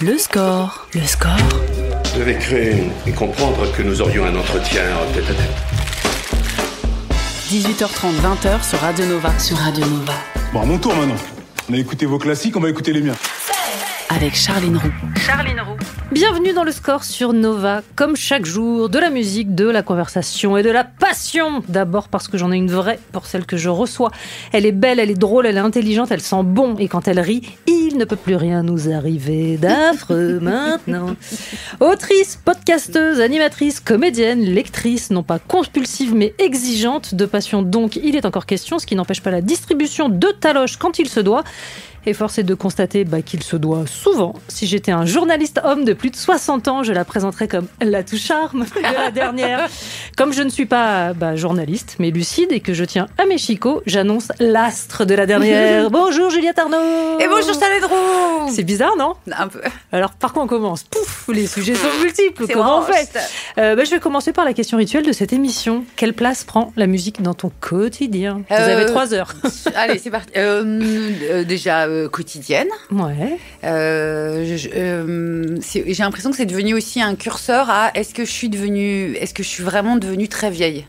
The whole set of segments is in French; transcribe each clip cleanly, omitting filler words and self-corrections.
Le score. Le score. Je devais créer et comprendre que nous aurions un entretien tête-à-tête. 18h30, 20h sur Radio Nova. Sur Radio Nova. Bon, à mon tour maintenant. On a écouté vos classiques, on va écouter les miens. Avec Charline Roux. Bienvenue dans le score sur Nova. Comme chaque jour, de la musique, de la conversation et de la passion. D'abord parce que j'en ai une vraie pour celle que je reçois. Elle est belle, elle est drôle, elle est intelligente, elle sent bon. Et quand elle rit, il ne peut plus rien nous arriver d'affreux maintenant. Autrice, podcasteuse, animatrice, comédienne, lectrice, non pas compulsive mais exigeante. De passion donc, il est encore question, ce qui n'empêche pas la distribution de taloches quand il se doit. Et force est de constater qu'il se doit souvent. Si j'étais un journaliste homme de plus de 60 ans, je la présenterais comme la touche charme de la dernière. Comme je ne suis pas journaliste, mais lucide et que je tiens à mes chicots, j'annonce l'astre de la dernière. Bonjour Juliette Arnaud. Et bonjour Charline Roux. C'est bizarre, non ? Un peu. Alors par quoi on commence ? Pouf, les sujets sont multiples. C'est Comment on orange, fait ? Je vais commencer par la question rituelle de cette émission. Quelle place prend la musique dans ton quotidien ? Vous avez 3 heures. Allez, c'est parti. Déjà quotidienne. Ouais. J'ai l'impression que c'est devenu aussi un curseur à est-ce que je suis vraiment devenue très vieille ?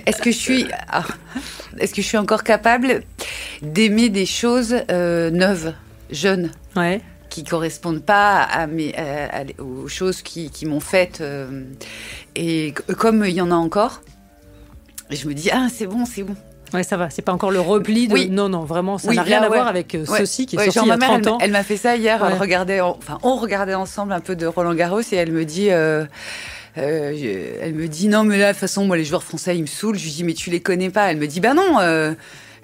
Est-ce que je suis encore capable d'aimer des choses neuves, jeunes ? Ouais. Qui correspondent pas aux choses qui m'ont faites. Et comme il y en a encore, je me dis, c'est bon. Ouais, ça va. C'est pas encore le repli de... Oui. Non, vraiment, ça n'a rien à voir avec ceci qui est sorti il y a 30 ans. Elle m'a fait ça hier. Ouais. On regardait ensemble un peu de Roland Garros et elle me dit... elle me dit, non, mais là, de toute façon, moi, les joueurs français, ils me saoulent. Je lui dis, mais tu les connais pas. Elle me dit, non,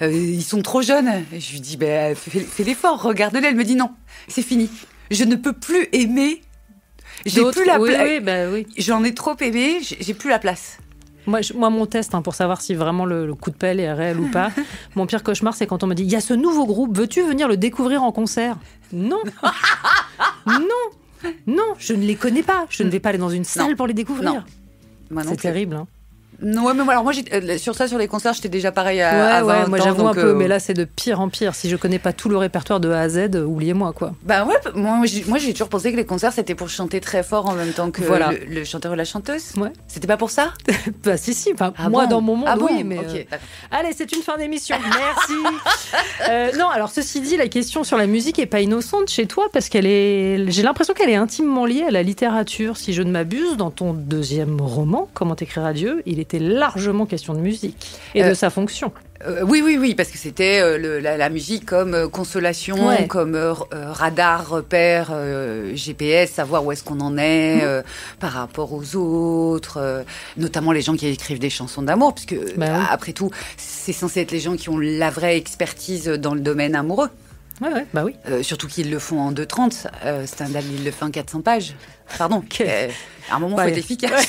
ils sont trop jeunes. Et je lui dis, fais l'effort, regarde-les. Elle me dit, non, c'est fini. Je ne peux plus aimer. J'ai plus la place. Oui. J'en ai trop aimé, j'ai plus la place. Moi, mon test, pour savoir si vraiment le coup de pelle est réel ou pas, mon pire cauchemar, c'est quand on me dit, il y a ce nouveau groupe, veux-tu venir le découvrir en concert ? Non. Non, je ne les connais pas. Je ne vais pas aller dans une salle pour les découvrir. C'est terrible, hein. Non, mais alors moi, sur les concerts, j'étais déjà pareil à 20 ans. Moi j'avoue un peu, mais là c'est de pire en pire. Si je connais pas tout le répertoire de A à Z, oubliez-moi quoi. Moi j'ai toujours pensé que les concerts c'était pour chanter très fort en même temps que le chanteur ou la chanteuse. Ouais. C'était pas pour ça ? Si. Moi dans mon monde, oui, mais. Okay. Allez, c'est une fin d'émission. Merci. Non, alors ceci dit, la question sur la musique est pas innocente chez toi parce j'ai l'impression qu'elle est intimement liée à la littérature. Si je ne m'abuse, dans ton 2e roman, Comment écrire à Dieu, il était largement question de musique et de sa fonction. Oui, parce que c'était la musique comme consolation, comme radar, repère, GPS, savoir où est-ce qu'on en est par rapport aux autres, notamment les gens qui écrivent des chansons d'amour, puisque après tout, c'est censé être les gens qui ont la vraie expertise dans le domaine amoureux. Oui. Surtout qu'ils le font en 2:30. Stendhal, il le fait en 400 pages. Pardon. À un moment, il faut être efficace.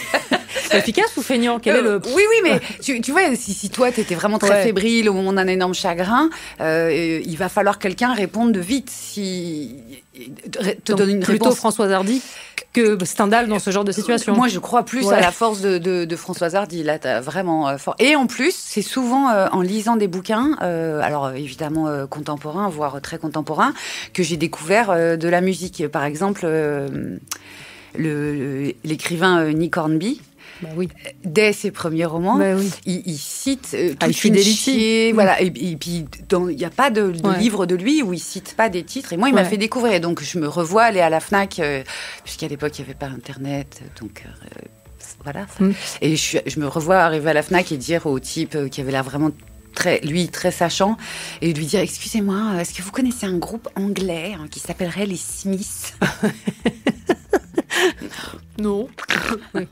Efficace ou feignant ? Quel est le... Oui, mais tu vois, si toi, t'étais vraiment très fébrile au moment d'un énorme chagrin, il va falloir quelqu'un réponde vite. Donne une plutôt réponse. Françoise Hardy que Stendhal dans ce genre de situation. Moi, je crois plus à la force de Françoise Hardy. Là, t'as vraiment fort. Et en plus, c'est souvent en lisant des bouquins, alors évidemment contemporains, voire très contemporains, que j'ai découvert de la musique. Par exemple, l'écrivain Nick Hornby. Dès ses premiers romans, il cite toute une chier, voilà. Et puis il n'y a pas de livre de lui où il cite pas des titres. Et moi, il m'a fait découvrir. Donc je me revois aller à la Fnac, puisqu'à l'époque il n'y avait pas Internet, donc voilà. Et je me revois arriver à la Fnac et dire au type qui avait l'air vraiment très sachant, et lui dire, excusez-moi, est-ce que vous connaissez un groupe anglais qui s'appellerait les Smiths ? Non. Oui,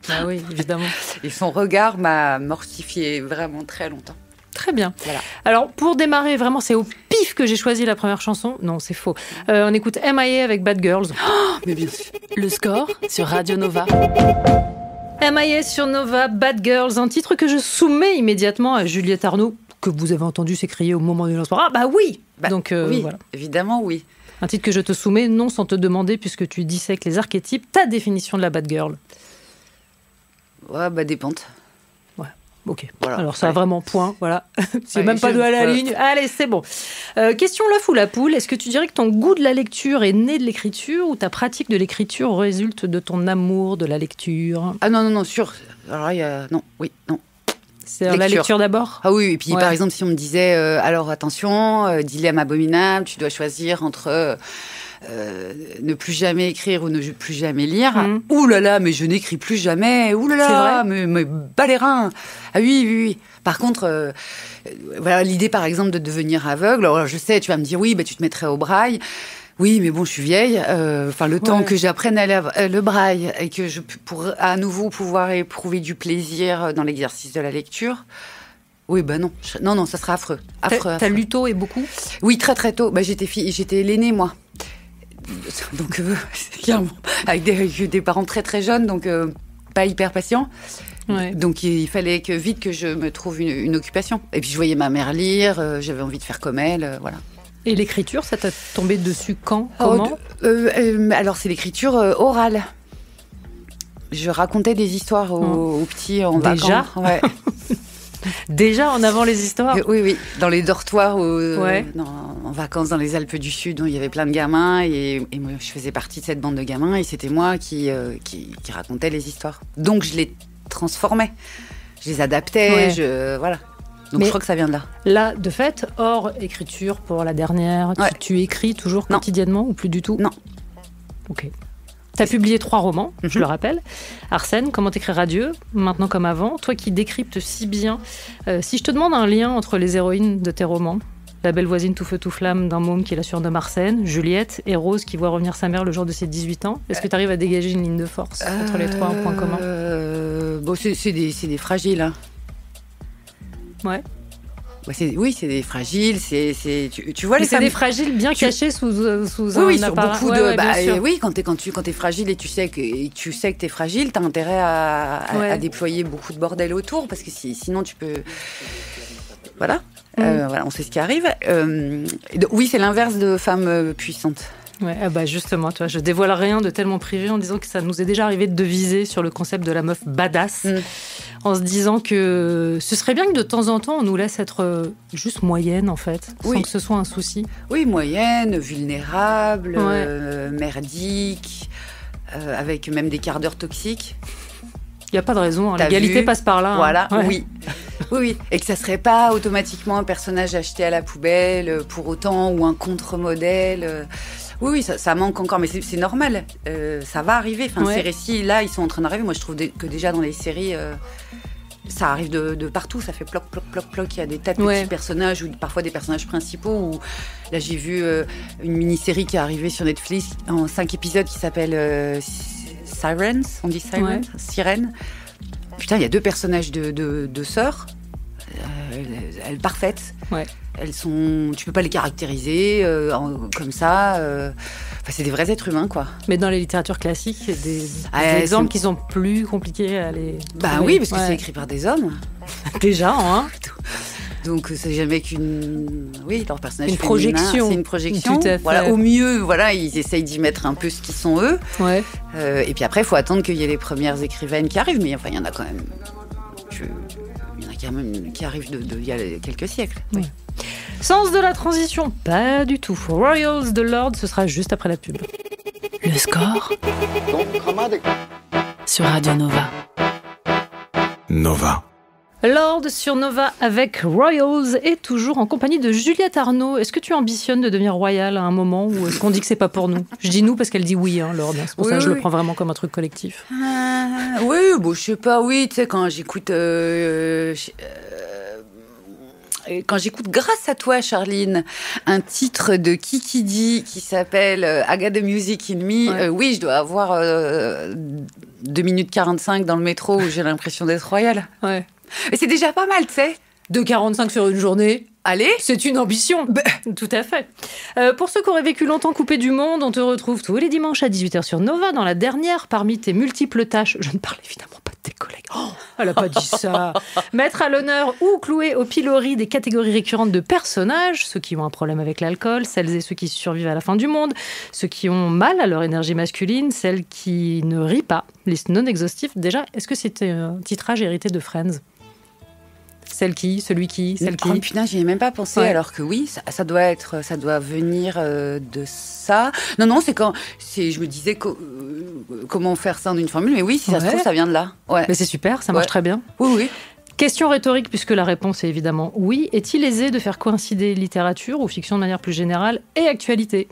évidemment. Et son regard m'a mortifiée vraiment très longtemps. Très bien. Voilà. Alors, pour démarrer, vraiment, c'est au pif que j'ai choisi la première chanson. Non, c'est faux. On écoute M.I.A. avec Bad Girls. Mais bien sûr. Le score sur Radio Nova. M.I.A. sur Nova, Bad Girls, un titre que je soumets immédiatement à Juliette Arnaud, que vous avez entendu s'écrier au moment du lancement. Oui. Donc, oui, voilà. Évidemment, oui. Un titre que je te soumets, non sans te demander, puisque tu dissèques les archétypes, ta définition de la bad girl. Des pentes. Ok, voilà, alors ça a vraiment point, voilà. C'est même pas de à la ligne. Allez, c'est bon. Question l'œuf ou la poule, est-ce que tu dirais que ton goût de la lecture est né de l'écriture ou ta pratique de l'écriture résulte de ton amour de la lecture ? Ah non, sûr. Alors il y a... Non. C'est la lecture d'abord ? Ah oui, et puis par exemple, si on me disait, alors attention, dilemme abominable, tu dois choisir entre... ne plus jamais écrire ou ne plus jamais lire. Ouh là là, mais je n'écris plus jamais. Ouh là là, mais bas les reins. Ah oui. Par contre, voilà l'idée par exemple de devenir aveugle. Alors je sais, tu vas me dire oui, bah tu te mettrais au braille. Oui, mais bon, je suis vieille. Le temps que j'apprenne à lire le braille et que je pour à nouveau pouvoir éprouver du plaisir dans l'exercice de la lecture. Oui, bah non. Non, ça sera affreux. T'as lu tôt et beaucoup ? Oui, très très tôt. Bah j'étais l'aînée, moi. Donc, avec des parents très très jeunes, donc pas hyper patients. Ouais. Donc il fallait vite que je me trouve une occupation. Et puis je voyais ma mère lire, j'avais envie de faire comme elle, voilà. Et l'écriture, ça t'a tombé dessus quand ? Comment ? Alors c'est l'écriture orale. Je racontais des histoires aux petits en vacances. Déjà ? Ouais. Déjà en avant les histoires ? Oui. Dans les dortoirs en vacances dans les Alpes du Sud, où il y avait plein de gamins et moi je faisais partie de cette bande de gamins et c'était moi qui racontais les histoires. Donc je les transformais, je les adaptais, voilà. Donc je crois que ça vient de là. Là, de fait, hors écriture pour la dernière, tu écris toujours quotidiennement ou plus du tout ? Non. Ok. T'as publié 3 romans, je le rappelle. Arsène, Comment t'écrire à Dieu, Maintenant comme avant. Toi qui décryptes si bien. Si je te demande un lien entre les héroïnes de tes romans, la belle voisine tout feu tout flamme d'un môme qui la surnomme Arsène, Juliette et Rose qui voit revenir sa mère le jour de ses 18 ans, est-ce que tu arrives à dégager une ligne de force entre les 3 en point commun ? C'est des fragiles. Hein. Ouais. Oui, c'est des fragiles. Tu vois, c'est des fragiles bien cachés sous un appareil. Beaucoup oui, quand t'es fragile et tu sais que t'es fragile, t'as intérêt à déployer beaucoup de bordel autour parce que sinon tu peux. Voilà. On sait ce qui arrive. Oui, c'est l'inverse de femmes puissantes. Ouais, justement, toi, je dévoile rien de tellement privé en disant que ça nous est déjà arrivé de viser sur le concept de la meuf badass, en se disant que ce serait bien que de temps en temps on nous laisse être juste moyenne en fait, sans que ce soit un souci. Oui, moyenne, vulnérable, merdique, avec même des quarts d'heure toxiques. Il n'y a pas de raison, l'égalité passe par là. Voilà, oui. Et que ça ne serait pas automatiquement un personnage acheté à la poubelle pour autant, ou un contre-modèle. Oui, ça manque encore, mais c'est normal. Ça va arriver. Ces récits-là, ils sont en train d'arriver. Moi, je trouve que déjà dans les séries, ça arrive de partout. Ça fait ploc, ploc, ploc, ploc. Il y a des tas de petits personnages, ou parfois des personnages principaux. Là, j'ai vu une mini-série qui est arrivée sur Netflix en 5 épisodes qui s'appelle... Sirens, on dit Sirens, Sirènes. Putain, il y a 2 personnages de sœurs, elles parfaites. Ouais. Elles sont, tu peux pas les caractériser comme ça. C'est des vrais êtres humains, quoi. Mais dans les littératures classiques, il y a des exemples qui sont plus compliqués à les. Oui, parce que c'est écrit par des hommes. Déjà, hein. Donc c'est jamais leur personnage une projection. C'est une projection. Tout à fait. Voilà, au mieux, ils essayent d'y mettre un peu ce qu'ils sont eux. Ouais. Et puis après, il faut attendre qu'il y ait les premières écrivaines qui arrivent. Mais il y en a quand même. Il y en a quand même qui arrivent il y a quelques siècles. Oui. Sens de la transition, pas du tout. Royals de Lord, ce sera juste après la pub. Le score sur Radio Nova. Nova. Lord sur Nova avec Royals et toujours en compagnie de Juliette Arnaud. Est-ce que tu ambitionnes de devenir royale à un moment ou est-ce qu'on dit que c'est pas pour nous ? Je dis nous parce qu'elle dit oui, Lord. C'est pour ça que je le prends vraiment comme un truc collectif. Je sais pas, tu sais, quand j'écoute grâce à toi, Charline, un titre de Kiki Dee qui s'appelle I Got the Music in Me. Ouais. Je dois avoir 2 minutes 45 dans le métro où j'ai l'impression d'être royale. Ouais. Mais c'est déjà pas mal, tu sais. 2,45 sur une journée. Allez, c'est une ambition. Tout à fait. Pour ceux qui auraient vécu longtemps coupés du monde, on te retrouve tous les dimanches à 18h sur Nova dans la dernière parmi tes multiples tâches. Je ne parle évidemment pas de tes collègues. Oh, elle n'a pas dit ça. Mettre à l'honneur ou clouer au pilori des catégories récurrentes de personnages, ceux qui ont un problème avec l'alcool, celles et ceux qui survivent à la fin du monde, ceux qui ont mal à leur énergie masculine, celles qui ne rient pas. Liste non exhaustive. Déjà, est-ce que c'était un titrage hérité de Friends ? celle qui, celui qui, celle qui. Oh putain, j'y ai même pas pensé, alors que oui, ça doit venir de ça. Non, je me disais comment faire ça en une formule, mais oui, si ça se trouve, ça vient de là. Ouais. Mais c'est super, ça marche très bien. Oui. Question rhétorique, puisque la réponse est évidemment oui. Est-il aisé de faire coïncider littérature ou fiction de manière plus générale et actualité ?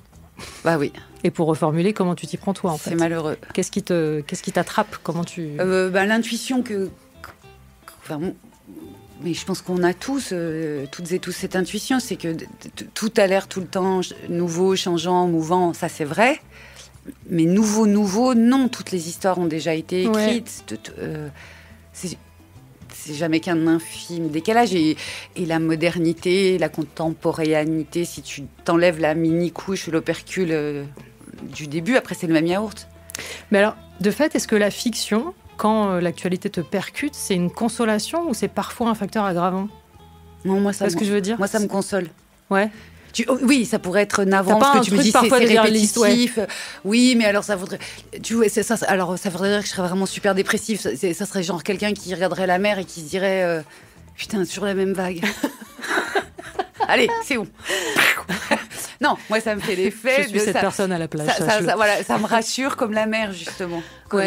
Bah oui. Et pour reformuler, comment tu t'y prends toi en fait ? C'est malheureux. Qu'est-ce qui t'attrape ? Comment tu... L'intuition mais je pense qu'on a tous, toutes et tous cette intuition, c'est que tout a l'air tout le temps nouveau, changeant, mouvant, ça c'est vrai. Mais nouveau, non, toutes les histoires ont déjà été écrites. C'est jamais qu'un infime décalage. Et la modernité, la contemporanéité, si tu t'enlèves la mini-couche, l'opercule du début, après c'est le même yaourt. Mais alors, de fait, est-ce que la fiction, quand l'actualité te percute, c'est une consolation ou c'est parfois un facteur aggravant ? Non, moi ça. C'est ce que je veux dire. Moi ça me console. Ouais. Oui, ça pourrait être navrant parce que tu me dis c'est répétitif. Oui, mais alors ça voudrait. Tu vois, c'est ça. Alors ça voudrait dire que je serais vraiment super dépressif. Ça serait genre quelqu'un qui regarderait la mer et qui se dirait putain, sur la même vague. Allez, c'est bon. Non, moi ça me fait l'effet. Je suis cette personne à la plage. Ça me rassure comme la mer justement. Comme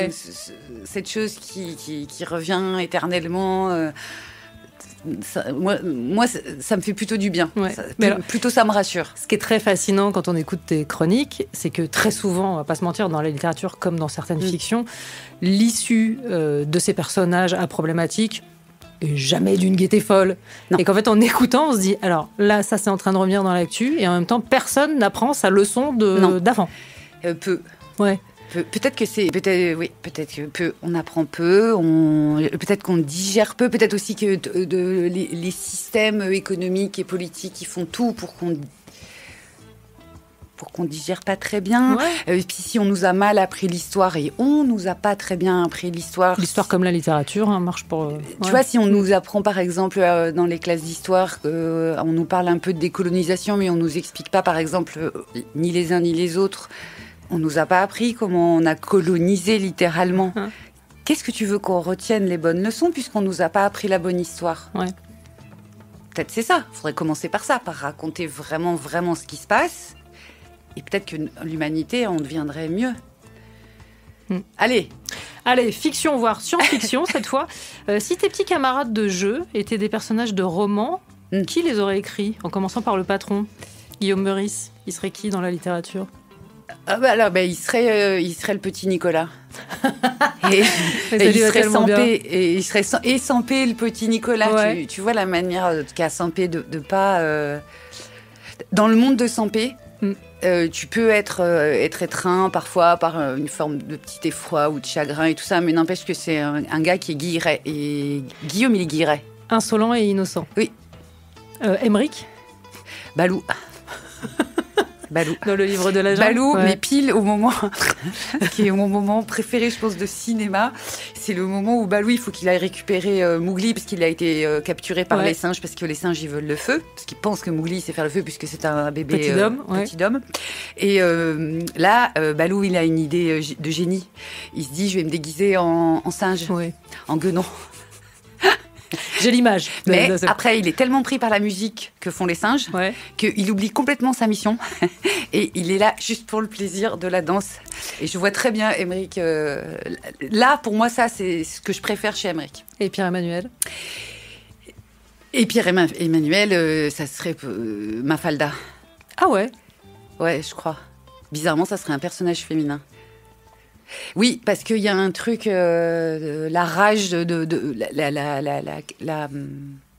cette chose qui revient éternellement. Moi, ça me fait plutôt du bien. Ouais. Plutôt, ça me rassure. Ce qui est très fascinant quand on écoute tes chroniques, c'est que très souvent, on va pas se mentir, dans la littérature comme dans certaines fictions, l'issue de ces personnages à problématiques est jamais d'une gaieté folle. Non. Et qu'en fait, en écoutant, on se dit, alors là, ça c'est en train de revenir dans l'actu, et en même temps, personne n'apprend sa leçon d'avant. Peu. Ouais. Peut-être que on apprend peu, peut-être qu'on digère peu, peut-être aussi que les systèmes économiques et politiques qui font tout pour qu'on digère pas très bien. Ouais. Puis si on nous a mal appris l'histoire et on nous a pas très bien appris l'histoire. L'histoire comme la littérature marche pour. Tu vois, si on nous apprend par exemple dans les classes d'histoire, on nous parle un peu de décolonisation, mais on nous explique pas par exemple ni les uns ni les autres. On nous a pas appris comment on a colonisé littéralement. Qu'est-ce que tu veux qu'on retienne les bonnes leçons puisqu'on nous a pas appris la bonne histoire ? Ouais. Peut-être c'est ça. Il faudrait commencer par ça, par raconter vraiment ce qui se passe. Et peut-être que l'humanité en deviendrait mieux. Allez, fiction, voire science-fiction cette fois. Si tes petits camarades de jeu étaient des personnages de romans, qui les aurait écrits ? En commençant par le patron, Guillaume Meurice. Il serait qui dans la littérature ? Il serait le petit Nicolas. et il serait Sampé, et il serait Sampé le petit Nicolas. Ouais. Tu vois la manière qu'a Sampé de pas dans le monde de Sampé. Tu peux être étreint parfois par une forme de petit effroi ou de chagrin et tout ça, mais n'empêche que c'est un gars qui est guilleret. Et Guillaume, il est guilleret. Insolent et innocent. Oui. Émeric ? Balou. Dans le livre de l'agent. Balou, mais pile au moment qui est mon moment préféré, je pense, de cinéma. C'est le moment où Balou, il faut qu'il aille récupérer Mowgli parce qu'il a été capturé par les singes, parce que les singes, ils veulent le feu, parce qu'ils pensent que Mowgli sait faire le feu puisque c'est un bébé petit homme. Et là, Balou, il a une idée de génie. Il se dit, je vais me déguiser en singe, en guenon. J'ai l'image. Mais après, il est tellement pris par la musique que font les singes qu'il oublie complètement sa mission. Et il est là juste pour le plaisir de la danse. Et je vois très bien Émeric. Là, pour moi, ça, c'est ce que je préfère chez Émeric. Et Pierre-Emmanuel ? Et Pierre-Emmanuel, ça serait Mafalda. Ah ouais ? Ouais, je crois. Bizarrement, ça serait un personnage féminin. Oui, parce qu'il y a un truc, la rage la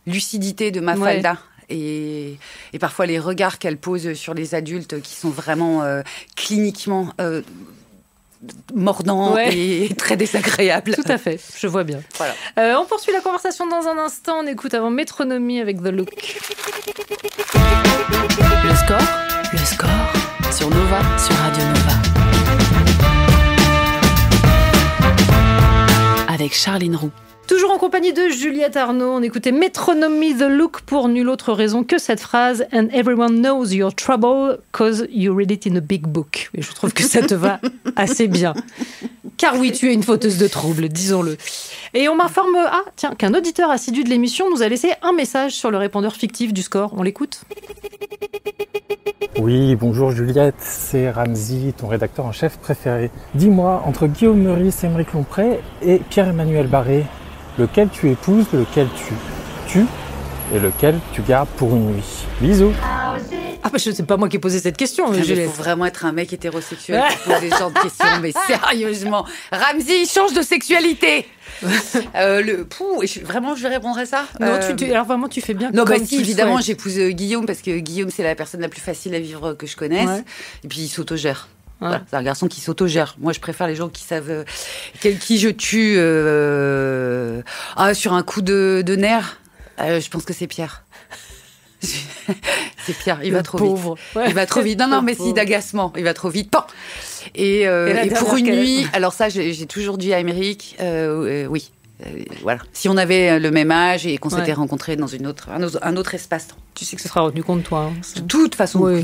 lucidité de Mafalda. Et parfois les regards qu'elle pose sur les adultes qui sont vraiment cliniquement mordants et très désagréables. Tout à fait, je vois bien. Voilà. On poursuit la conversation dans un instant. On écoute avant Métronomie avec The Look. Le score sur Nova, sur Radio Nova. Avec Charline Roux. Toujours en compagnie de Juliette Arnaud, on écoutait Métronomie The Look pour nulle autre raison que cette phrase « And everyone knows your trouble cause you read it in a big book ». Et je trouve que ça te va assez bien. Car oui, tu es une fauteuse de troubles, disons-le. Et on m'informe qu'un auditeur assidu de l'émission nous a laissé un message sur le répondeur fictif du score. On l'écoute ? Oui, bonjour Juliette, c'est Ramzy, ton rédacteur en chef préféré. Dis-moi, entre Guillaume Meurice, Aymeric Lompré et Pierre-Emmanuel Barré, lequel tu épouses, lequel tu tues et lequel tu gardes pour une nuit? Bisous. C'est pas moi qui ai posé cette question. Il faut vraiment être un mec hétérosexuel pour poser ce genre de questions, mais sérieusement. Ramzy, change de sexualité. Je répondrais ça. Non, alors vraiment, tu fais bien. Non, si, évidemment, j'épouse Guillaume parce que Guillaume, c'est la personne la plus facile à vivre que je connaisse. Ouais. Et puis, il s'autogère. Ouais. Voilà, c'est un garçon qui s'autogère. Moi, je préfère les gens qui savent qui je tue sur un coup de nerf. Je pense que c'est Pierre. C'est Pierre, il va trop vite. Ouais. Il va trop vite. Non, mais si, d'agacement. Il va trop vite. Pan. Et pour une nuit, alors ça, j'ai toujours dit à Aymeric, oui. Voilà. Si on avait le même âge et qu'on s'était rencontrés dans un autre espace-temps. Tu sais que ce sera retenu contre toi. De toute façon, Les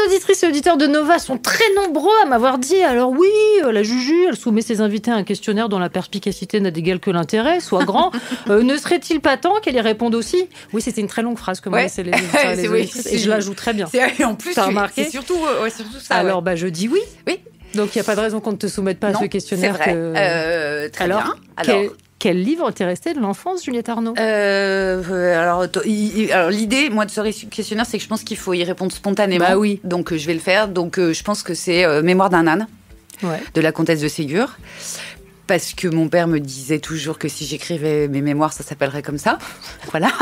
auditrices et auditeurs de Nova sont très nombreux à m'avoir dit alors oui, la Juju, elle soumet ses invités à un questionnaire dont la perspicacité n'a d'égal que l'intérêt, soit grand. Ne serait-il pas temps qu'elle y réponde aussi? Oui, c'était une très longue phrase que m'ont laissé les auditrices. Et je la joue très bien. En plus, t'as remarqué, c'est surtout ça. Alors, je dis oui. Oui. Donc, il n'y a pas de raison qu'on ne te soumette pas à ce questionnaire. C'est vrai. Très bien. Alors, quel livre t'es resté de l'enfance, Juliette Arnaud? Alors, l'idée, moi, de ce questionnaire, c'est que je pense qu'il faut y répondre spontanément. Bah oui. Donc, je vais le faire. Donc, je pense que c'est Mémoire d'un âne, de la comtesse de Ségur. Parce que mon père me disait toujours que si j'écrivais mes mémoires, ça s'appellerait comme ça. Voilà.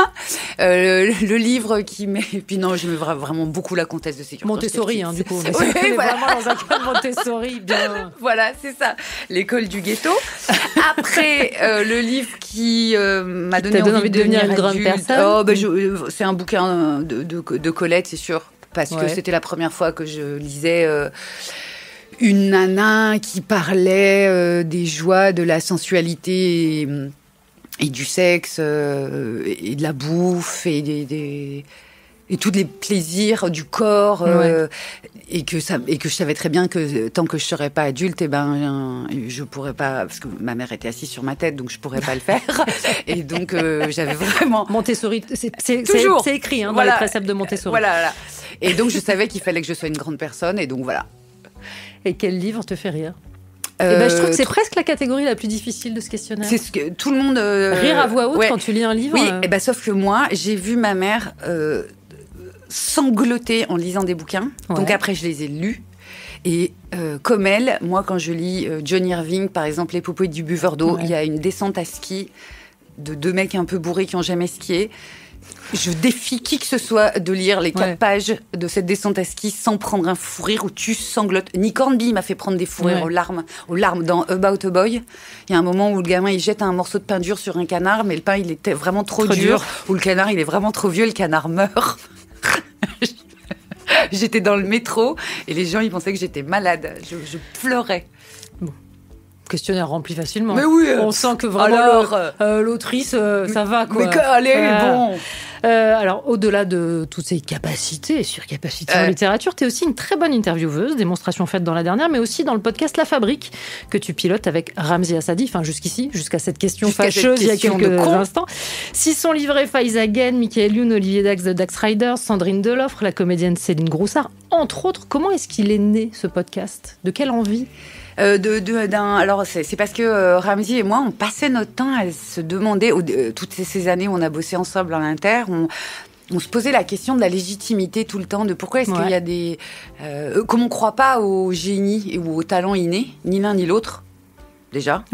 Le livre qui met... Et puis non, j'aimais vraiment beaucoup la comtesse de Ségur. Montessori, du coup. Oui, voilà. Vraiment dans un cas de Montessori, bien... Voilà, c'est ça. L'école du ghetto. Après, le livre qui m'a donné envie de devenir une grande personne. C'est un bouquin de Colette, c'est sûr. Parce que c'était la première fois que je lisais... une nana qui parlait des joies de la sensualité et du sexe et de la bouffe et tous les plaisirs du corps et que je savais très bien que tant que je serais pas adulte, je pourrais pas, parce que ma mère était assise sur ma tête, donc je pourrais pas le faire. Et donc j'avais vraiment Montessori, c'est écrit dans les préceptes de Montessori. Voilà. Et donc je savais qu'il fallait que je sois une grande personne, et donc voilà. Et quel livre te fait rire? Je trouve que c'est presque la catégorie la plus difficile de ce questionnaire. C'est ce que tout le monde... Rire à voix haute quand tu lis un livre. Oui, sauf que moi, j'ai vu ma mère sangloter en lisant des bouquins. Ouais. Donc après, je les ai lus. Et comme elle, moi, quand je lis John Irving, par exemple, L'épopée du buveur d'eau, il y a une descente à ski de 2 mecs un peu bourrés qui n'ont jamais skié. Je défie qui que ce soit de lire les 4 pages de cette descente à ski sans prendre un fou rire où tu sanglotes. Nick Hornby m'a fait prendre des fous rires aux larmes dans About a Boy. Il y a un moment où le gamin il jette un morceau de pain dur sur un canard, mais le pain il était vraiment trop dur. Ou le canard il est vraiment trop vieux, le canard meurt. J'étais dans le métro et les gens ils pensaient que j'étais malade. Je pleurais. Bon. Questionnaire rempli facilement. Mais oui, on sent que vraiment l'autrice, ça va quoi. Mais allez, bon. Alors, au-delà de toutes ces capacités et surcapacités en littérature, tu es aussi une très bonne intervieweuse, démonstration faite dans la dernière, mais aussi dans le podcast La Fabrique, que tu pilotes avec Ramzy Assadi, enfin jusqu'à cette question fâcheuse il y a quelques instants. S'y sont livrés Faiza Again, Michael Youn, Olivier Dax de Dax Riders, Sandrine Deloffre, la comédienne Céline Groussard, entre autres. Comment est-ce qu'il est né, ce podcast? De quelle envie? Alors c'est parce que Ramzy et moi on passait notre temps à se demander toutes ces années où on a bossé ensemble en inter, on se posait la question de la légitimité tout le temps, de pourquoi est-ce qu'il y a des comme on croit pas au génie ou au talent inné, ni l'un ni l'autre déjà.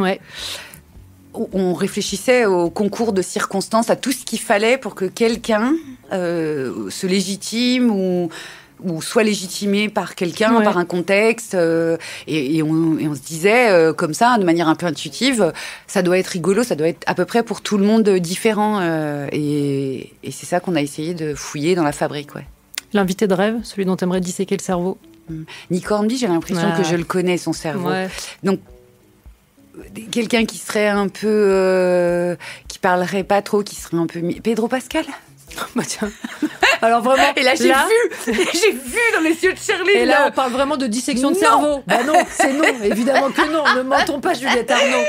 On réfléchissait au concours de circonstances, à tout ce qu'il fallait pour que quelqu'un se légitime ou soit légitimé par quelqu'un, par un contexte, et on se disait comme ça, de manière un peu intuitive, ça doit être rigolo, ça doit être à peu près pour tout le monde différent, et c'est ça qu'on a essayé de fouiller dans La Fabrique. L'invité de rêve, celui dont tu aimerais disséquer le cerveau? Nick Hornby, j'ai l'impression que je le connais, son cerveau. Donc quelqu'un qui serait un peu qui parlerait pas trop, qui serait un peu Pedro Pascal. Bah tiens. Alors vraiment. Et là, j'ai vu dans les yeux de Shirley. Et là, on parle vraiment de dissection de cerveau. Bah non, c'est non. Évidemment que non. Ne mentons pas, Juliette Arnaud.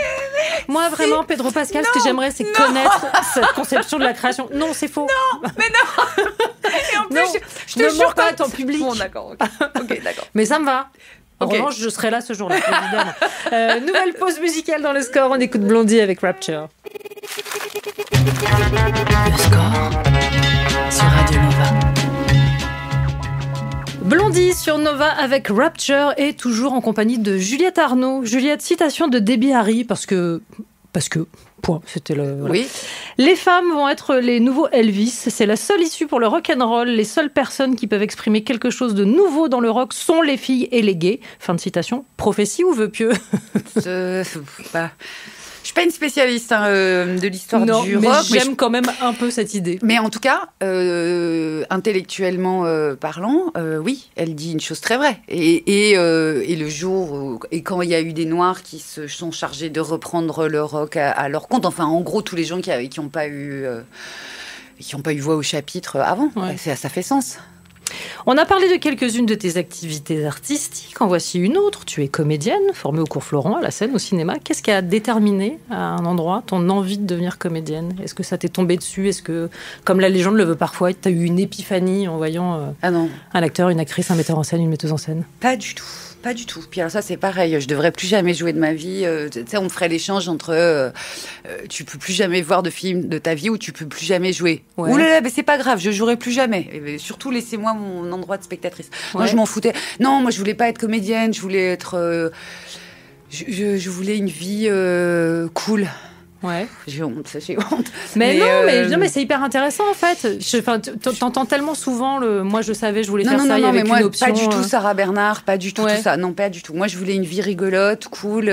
Moi, vraiment, Pedro Pascal, ce que j'aimerais, c'est connaître cette conception de la création. Non, c'est faux. Non, mais non. Et en plus, non, je te jure pas à ton public. Bon, d'accord. Ok, d'accord. Mais ça me va. En revanche, je serai là ce jour-là, évidemment. Nouvelle pause musicale dans le score. On écoute Blondie avec Rapture. Le score sur Radio Nova. Blondie sur Nova avec Rapture et toujours en compagnie de Juliette Arnaud. Juliette, citation de Debbie Harry parce que, point, c'était le... Voilà. Oui. Les femmes vont être les nouveaux Elvis, c'est la seule issue pour le rock'n'roll. Les seules personnes qui peuvent exprimer quelque chose de nouveau dans le rock sont les filles et les gays. Fin de citation. Prophétie ou vœu pieux? Je suis pas une spécialiste de l'histoire du rock. Mais j'aime quand même un peu cette idée. Mais en tout cas, intellectuellement parlant, oui, elle dit une chose très vraie. Et le jour et quand il y a eu des Noirs qui se sont chargés de reprendre le rock à leur compte, enfin en gros tous les gens qui n'ont pas eu voix au chapitre avant, ça fait sens. On a parlé de quelques-unes de tes activités artistiques. En voici une autre. Tu es comédienne, formée au cours Florent, à la scène, au cinéma. Qu'est-ce qui a déterminé à un endroit ton envie de devenir comédienne? Est-ce que ça t'est tombé dessus? Est-ce que, comme la légende le veut parfois, tu as eu une épiphanie en voyant un acteur, une actrice, un metteur en scène, une metteuse en scène? Pas du tout. Pas du tout. Puis alors ça, c'est pareil. Je devrais plus jamais jouer de ma vie. Tu sais, on ferait l'échange entre tu peux plus jamais voir de film de ta vie ou tu peux plus jamais jouer. Ouais. Ouh là là, mais c'est pas grave, je jouerai plus jamais. Et surtout, laissez-moi mon endroit de spectatrice. Ouais. Moi, je m'en foutais. Non, moi, je voulais pas être comédienne. Je voulais être. Je voulais une vie cool. Ouais. J'ai honte. Mais mais c'est hyper intéressant en fait. T'entends tellement souvent moi je savais, je voulais faire ça, il y avait qu'une option. Pas du tout Sarah Bernard, pas du tout tout ça. Non, pas du tout. Moi je voulais une vie rigolote, cool.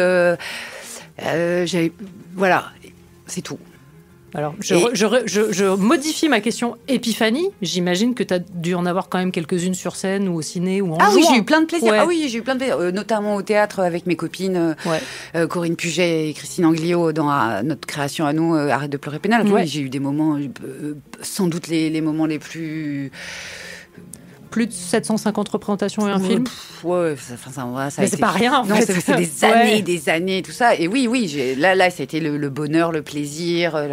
Voilà, c'est tout. Alors, je modifie ma question épiphanie. J'imagine que tu as dû en avoir quand même quelques-unes sur scène ou au ciné ou en jouant. Oui, j'ai eu plein de plaisir. Ouais. Ah oui, j'ai eu plein de plaisir, notamment au théâtre avec mes copines Corinne Puget et Christine Anglio dans notre création à nous, Arrête de pleurer Pénal. Oui, j'ai eu des moments, sans doute les moments les plus... Plus de 750 représentations et un film. Ouais, mais c'est pas rien en fait. C'est des années, tout ça. Et oui, là, ça a été le bonheur, le plaisir.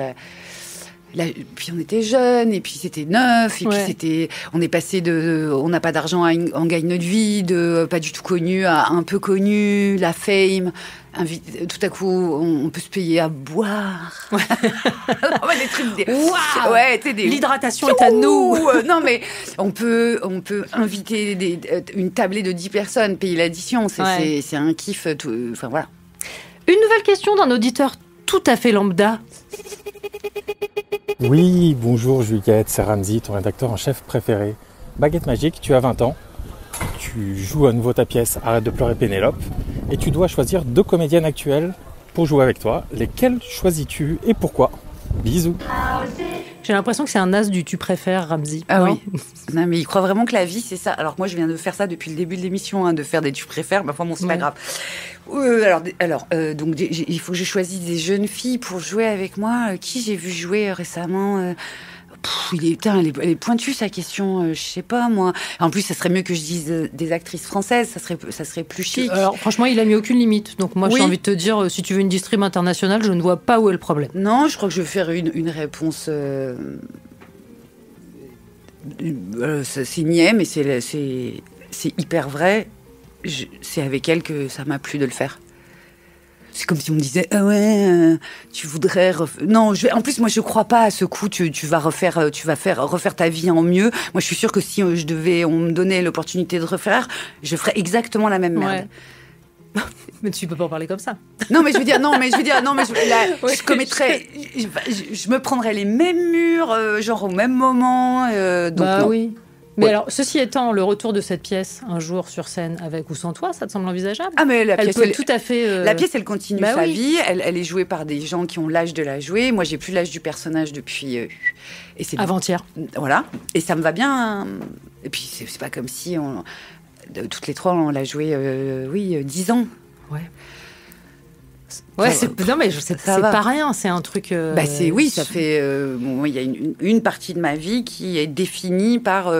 Puis on était jeunes, et puis c'était neuf, et puis on est passé on n'a pas d'argent on gagne notre vie, de pas du tout connu à un peu connu, la fame. Tout à coup, on peut se payer à boire. Des trucs. Wow. L'hydratation est à nous. Non, mais on peut inviter une tablée de 10 personnes, payer l'addition. C'est un kiff. Enfin voilà. Une nouvelle question d'un auditeur tout à fait lambda. Oui, bonjour Juliette, c'est Ramzi, ton rédacteur en chef préféré. Baguette magique, tu as 20 ans. Tu joues à nouveau ta pièce Arrête de pleurer Pénélope et tu dois choisir 2 comédiennes actuelles pour jouer avec toi. Lesquelles choisis-tu et pourquoi? Bisous. J'ai l'impression que c'est un as du tu préfères, Ramzi. Ah oui. Non, mais il croit vraiment que la vie, c'est ça. Alors moi, je viens de faire ça depuis le début de l'émission, de faire des tu préfères. Mais enfin, bon, c'est pas grave. Donc, il faut que je choisisse des jeunes filles pour jouer avec moi. Qui j'ai vu jouer récemment elle est pointue sa question, je sais pas moi. En plus, ça serait mieux que je dise des actrices françaises, ça serait plus chic. Alors franchement, il a mis aucune limite. Donc moi, j'ai envie de te dire, si tu veux une distrib internationale, je ne vois pas où est le problème. Non, je crois que je vais faire une réponse. C'est niais, mais c'est hyper vrai. C'est avec elle que ça m'a plu de le faire. C'est comme si on me disait tu voudrais non, en plus moi je crois pas à ce coup tu vas refaire ta vie en mieux. Moi je suis sûre que si on me donnait l'opportunité de refaire, je ferais exactement la même merde. Mais tu peux pas en parler comme ça. Je commettrais je me prendrais les mêmes murs genre au même moment donc non. Oui. Mais alors, ceci étant, le retour de cette pièce un jour sur scène avec ou sans toi, ça te semble envisageable? Ah mais la pièce, tout à fait. La pièce, elle continue sa vie. Elle est jouée par des gens qui ont l'âge de la jouer. Moi, j'ai plus l'âge du personnage depuis. Et c'est avant-hier. Voilà. Et ça me va bien. Et puis c'est pas comme si toutes les trois on l'a joué 10 ans. Ouais. Ouais, non mais c'est pas rien, c'est un truc. Ça fait. Il y a une partie de ma vie qui est définie par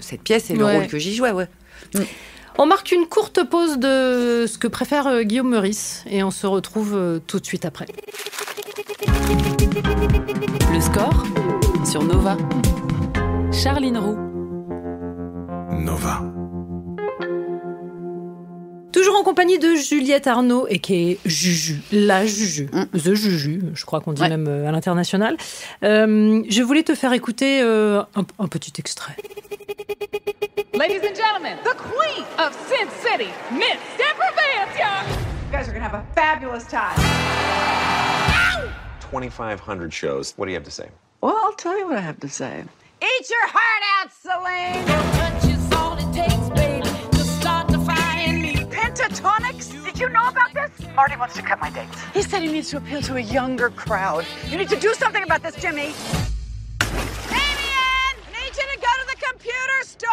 cette pièce et le rôle que j'y jouais. Ouais. On marque une courte pause de ce que préfère Guillaume Meurice et on se retrouve tout de suite après. Le score sur Nova. Charline Roux. Nova. Toujours en compagnie de Juliette Arnaud, et qui est Juju, la Juju, The Juju, je crois qu'on dit même à l'international. Je voulais te faire écouter un petit extrait. Ladies and gentlemen, the queen of Sin City, Miss Deborah Vance, y'all. You guys are going to have a fabulous time. 2,500 shows. What do you have to say? Well, I'll tell you what I have to say. Eat your heart out, Celine. Your touch is all it takes, baby, to start defying me. Pentatonics? Did you know about this? Marty wants to cut my dates. He said he needs to appeal to a younger crowd. You need to do something about this, Jimmy. Damien, need you to go to the computer store.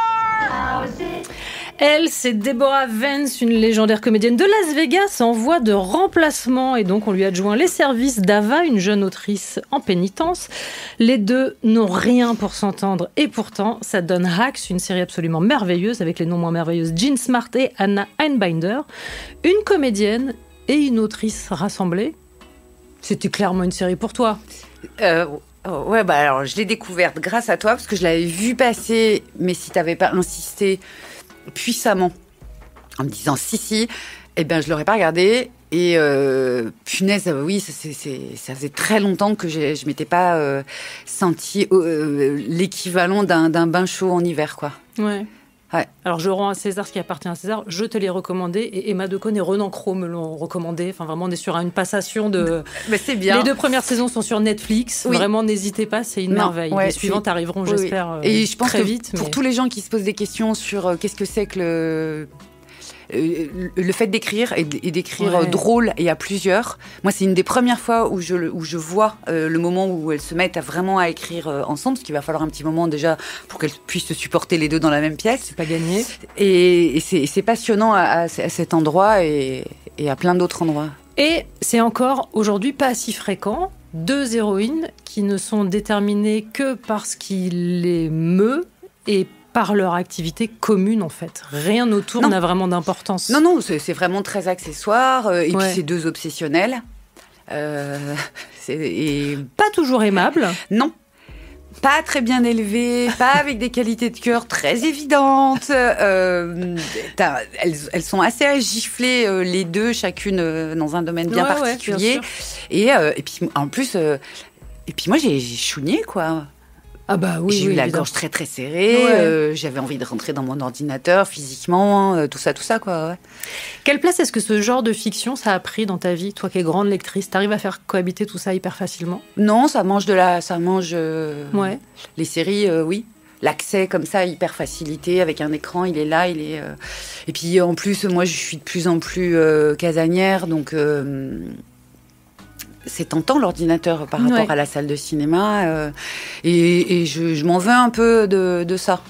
Elle, c'est Deborah Vance, une légendaire comédienne de Las Vegas en voie de remplacement. Et donc, on lui adjoint les services d'Ava, une jeune autrice en pénitence. Les deux n'ont rien pour s'entendre. Et pourtant, ça donne Hacks, une série absolument merveilleuse, avec les non moins merveilleuses Jean Smart et Anna Einbinder. Une comédienne et une autrice rassemblées. C'était clairement une série pour toi. Alors, je l'ai découverte grâce à toi, parce que je l'avais vue passer, mais si tu n'avais pas insisté puissamment en me disant si, eh bien je l'aurais pas regardé. Et punaise, oui, ça faisait très longtemps que je m'étais pas senti l'équivalent d'un bain chaud en hiver, quoi. Ouais. Alors je rends à César ce qui appartient à César. Je te l'ai recommandé et Emma Decaune et Renan Cros me l'ont recommandé. Enfin vraiment, on est sur une passation de. Mais c'est bien. Les 2 premières saisons sont sur Netflix. Oui. Vraiment, n'hésitez pas, c'est une merveille. Les suivantes arriveront, j'espère, et je pense très que vite. Pour tous les gens qui se posent des questions sur qu'est-ce que c'est que le fait d'écrire et d'écrire drôle et à plusieurs, moi c'est une des premières fois où je vois le moment où elles se mettent vraiment à écrire ensemble, parce qu'il va falloir un petit moment déjà pour qu'elles puissent se supporter les deux dans la même pièce. C'est pas gagné. Et c'est passionnant à cet endroit et à plein d'autres endroits. Et c'est encore aujourd'hui pas si fréquent, 2 héroïnes qui ne sont déterminées que parce qu'il les meut et par leur activité commune, en fait. Rien autour n'a vraiment d'importance. Non, c'est vraiment très accessoire. Et puis, c'est 2 obsessionnels. Et pas toujours aimables. Non. Pas très bien élevées, pas avec des qualités de cœur très évidentes. Elles sont assez à gifler, les 2, chacune dans un domaine bien particulier. Bien et puis, en plus... et puis moi, j'ai chougné, quoi. Ah bah oui, j'ai eu la gorge très très serrée, j'avais envie de rentrer dans mon ordinateur physiquement, tout ça quoi. Ouais. Quelle place est-ce que ce genre de fiction ça a pris dans ta vie, toi qui es grande lectrice? T'arrives à faire cohabiter tout ça hyper facilement? Non, ça mange les séries, oui. L'accès comme ça hyper facilité avec un écran, il est là, et puis en plus moi je suis de plus en plus casanière, donc c'est tentant l'ordinateur par rapport à la salle de cinéma, et je m'en veux un peu de ça.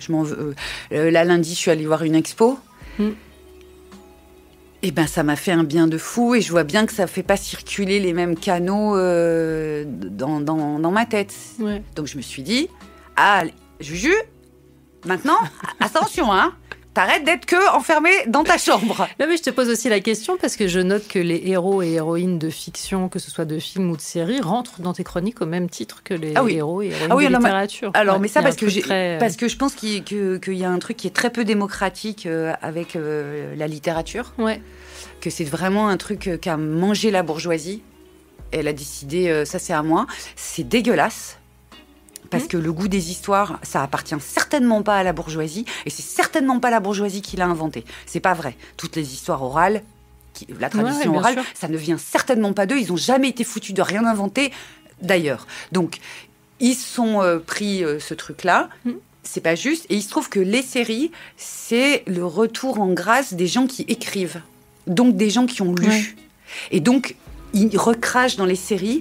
Je m'en veux. Là, lundi, je suis allée voir une expo. Et ben, ça m'a fait un bien de fou, et je vois bien que ça fait pas circuler les mêmes canaux dans ma tête. Ouais. Donc je me suis dit, Juju, maintenant, attention, hein. T'arrêtes d'être que enfermé dans ta chambre. Non, mais je te pose aussi la question parce que je note que les héros et héroïnes de fiction, que ce soit de films ou de séries, rentrent dans tes chroniques au même titre que les héros et héroïnes de littérature. Alors, mais ça, parce que je pense qu'il y a un truc qui est très peu démocratique avec la littérature. Ouais. Que c'est vraiment un truc qu'a mangé la bourgeoisie. Elle a décidé, ça c'est à moi. C'est dégueulasse. Parce que le goût des histoires, ça appartient certainement pas à la bourgeoisie, et c'est certainement pas la bourgeoisie qui l'a inventé. C'est pas vrai. Toutes les histoires orales, la tradition orale, ça ne vient certainement pas d'eux. Ils n'ont jamais été foutus de rien inventer, d'ailleurs. Donc, ils sont pris ce truc-là. C'est pas juste. Et il se trouve que les séries, c'est le retour en grâce des gens qui écrivent. Donc, des gens qui ont lu. Ouais. Et donc, ils recrachent dans les séries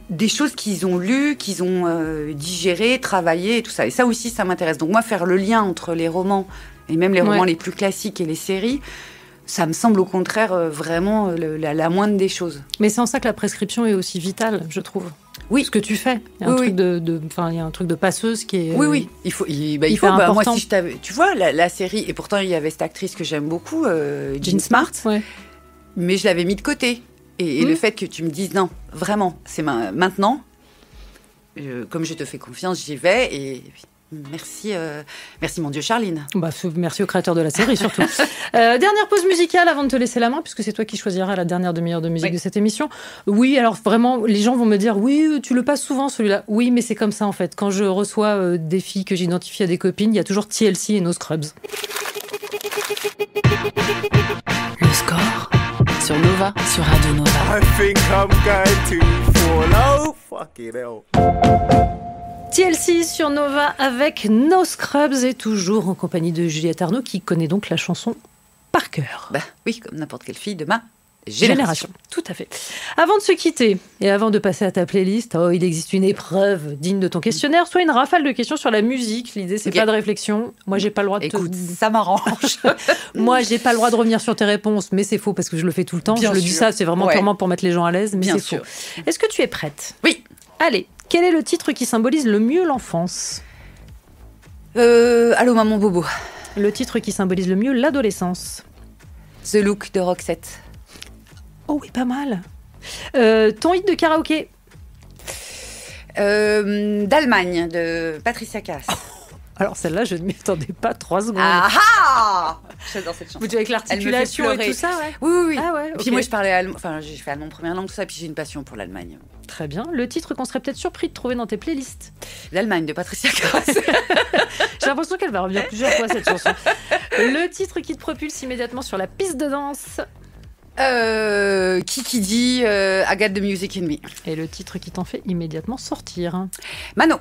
des choses qu'ils ont lues, qu'ils ont digérées, travaillées et tout ça. Et ça aussi, ça m'intéresse. Donc moi, faire le lien entre les romans, et même les romans les plus classiques et les séries, ça me semble au contraire vraiment la moindre des choses. Mais c'est en ça que la prescription est aussi vitale, je trouve. Oui. Ce que tu fais. Il y a il y a un truc de passeuse qui est. Oui. Il faut. Moi, si je t'avais. Tu vois, la série, et pourtant, il y avait cette actrice que j'aime beaucoup, Jean Smart. Ouais. Mais je l'avais mis de côté. Et le fait que tu me dises non, vraiment, c'est maintenant, comme je te fais confiance, j'y vais. Et merci mon Dieu, Charline. Merci au créateur de la série, surtout. Dernière pause musicale avant de te laisser la main, puisque c'est toi qui choisiras la dernière demi-heure de musique de cette émission. Oui, alors vraiment, les gens vont me dire, oui, tu le passes souvent celui-là. Oui, mais c'est comme ça en fait. Quand je reçois des filles que j'identifie à des copines, il y a toujours TLC et No Scrubs. Le score sur Nova, sur Radio Nova. I think I'm going to fall. Oh, fucking hell. TLC sur Nova avec No Scrubs et toujours en compagnie de Juliette Arnaud qui connaît donc la chanson par cœur. Oui, comme n'importe quelle fille de ma génération. Tout à fait. Avant de se quitter et avant de passer à ta playlist, il existe une épreuve digne de ton questionnaire, soit une rafale de questions sur la musique. L'idée, c'est pas de réflexion. Moi, j'ai pas le droit de Écoute, ça m'arrange. Moi, j'ai pas le droit de revenir sur tes réponses, mais c'est faux parce que je le fais tout le temps. Bien je le sûr. dis ça, c'est vraiment purement pour mettre les gens à l'aise, mais Bien c'est sûr. faux. Est-ce que tu es prête ? Oui. Allez, quel est le titre qui symbolise le mieux l'enfance ? Allô, maman Bobo. Le titre qui symbolise le mieux l'adolescence ? The Look de Roxette. Oh oui, pas mal. Ton hit de karaoké ? D'Allemagne, de Patricia Cass. Alors celle-là, je ne m'y attendais pas 3 secondes. Ah, j'adore cette chanson. Vous avec l'articulation et tout ça, ouais. Oui. Ah ouais, Puis moi, je parlais allemand. Enfin, j'ai fait allemand première langue, tout ça. Puis j'ai une passion pour l'Allemagne. Très bien. Le titre qu'on serait peut-être surpris de trouver dans tes playlists. L'Allemagne de Patricia Cass. J'ai l'impression qu'elle va revenir plusieurs fois cette chanson. Le titre qui te propulse immédiatement sur la piste de danse. Qui dit I got the music in me. Et le titre qui t'en fait immédiatement sortir. Mano.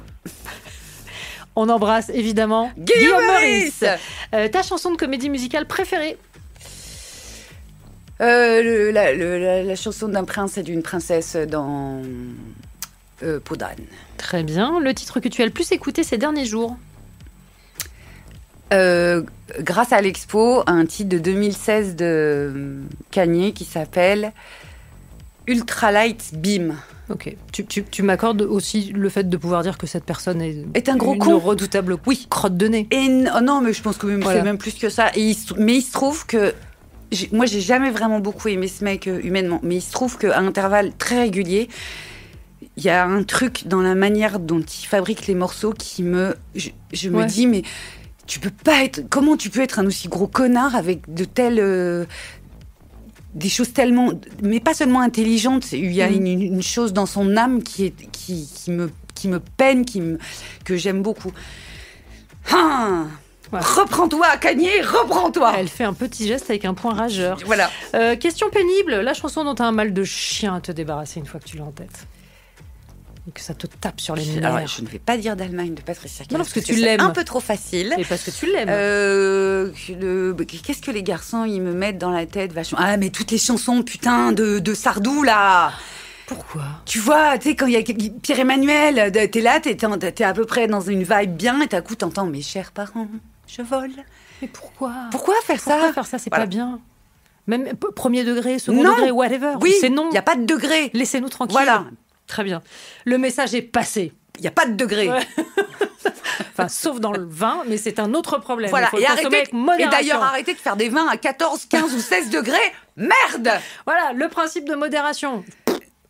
On embrasse évidemment Guillaume Meurice. Ta chanson de comédie musicale préférée? La chanson d'un prince et d'une princesse dans Peau d'âne. Très bien. Le titre que tu as le plus écouté ces derniers jours? Grâce à l'Expo, un titre de 2016 de Kanye qui s'appelle Ultralight Beam. Ok. Tu m'accordes aussi le fait de pouvoir dire que cette personne est un gros une con. redoutable crotte de nez. Non, mais je pense que même, c'est même plus que ça. Mais il se trouve que moi, j'ai jamais vraiment beaucoup aimé ce mec humainement. Mais il se trouve qu'à intervalles très réguliers, il y a un truc dans la manière dont il fabrique les morceaux qui me... Je me dis, mais tu peux pas être... Comment tu peux être un aussi gros connard avec de telles... des choses tellement... Mais pas seulement intelligentes. Il y a une chose dans son âme qui me peine, que j'aime beaucoup. Reprends-toi, Kanye, reprends-toi. Elle fait un petit geste avec un point rageur. Voilà. Question pénible, la chanson dont tu as un mal de chien à te débarrasser une fois que tu l'as en tête. Et que ça te tape sur les nerfs. Alors, je ne vais pas dire d'Allemagne de Patricia Cass. Non, parce que tu l'aimes. C'est un peu trop facile. Et parce que tu l'aimes. Qu'est-ce que les garçons, ils me mettent dans la tête vachement. Ah, mais toutes les chansons, putain, de Sardou, là. Pourquoi? Tu vois, tu sais, quand il y a Pierre-Emmanuel, t'es là, t'es à peu près dans une vibe bien, et d'un coup, t'entends « Mes chers parents, je vole ». Mais pourquoi? Pourquoi faire ça? Pourquoi faire ça? C'est pas bien. Même premier degré, second degré, whatever. Oui, c'est non. Il n'y a pas de degré. Laissez-nous tranquilles. Voilà. Très bien. Le message est passé. Il n'y a pas de degré. Ouais. Enfin, sauf dans le vin, mais c'est un autre problème. Voilà. Il faut le consommer avec modération. Et d'ailleurs, arrêtez de faire des vins à 14, 15 ou 16 degrés. Merde! Voilà, le principe de modération.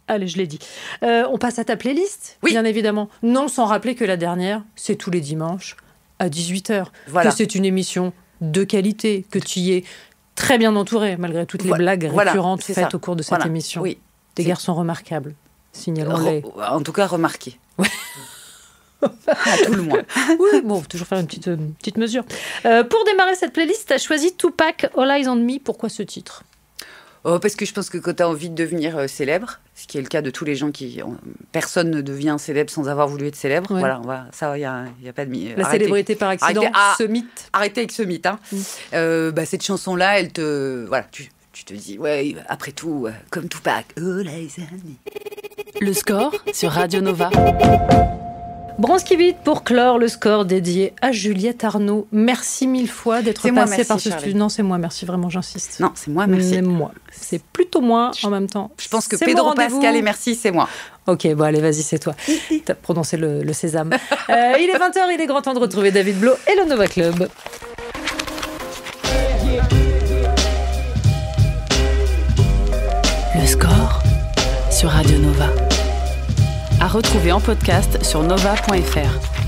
Allez, je l'ai dit. On passe à ta playlist, bien évidemment. Non sans rappeler que la dernière, c'est tous les dimanches à 18h. Voilà. Que c'est une émission de qualité, que tu y es très bien entouré, malgré toutes les blagues récurrentes faites au cours de cette émission. Oui. Des garçons remarquables. Signalons-les. En tout cas, remarqués. À tout le moins. Oui, bon, faut toujours faire une petite mesure. Pour démarrer cette playlist, tu as choisi Tupac, All Eyes on Me. Pourquoi ce titre? Parce que je pense que quand tu as envie de devenir célèbre, ce qui est le cas de tous les gens personne ne devient célèbre sans avoir voulu être célèbre. Ouais. Voilà, ça, il y a pas de... La célébrité par accident, ce mythe. Arrêtez avec ce mythe. Hein. Cette chanson-là, elle te... Voilà, tu te dis, ouais, après tout, comme Tupac, All Eyes on Me. Le score sur Radio Nova. Bronski-Beat pour clore le score dédié à Juliette Arnaud. Merci mille fois d'être passée par ce studio. Non, c'est moi, merci, vraiment, j'insiste. Non, c'est moi, merci. Même moi. C'est plutôt moi en même temps. Je pense que Pedro Pascal et merci, c'est moi. Ok, bon allez, vas-y, c'est toi. T'as prononcé le sésame. Il est 20h, il est grand temps de retrouver David Blo et le Nova Club. Le score sur Radio Nova. À retrouver en podcast sur nova.fr.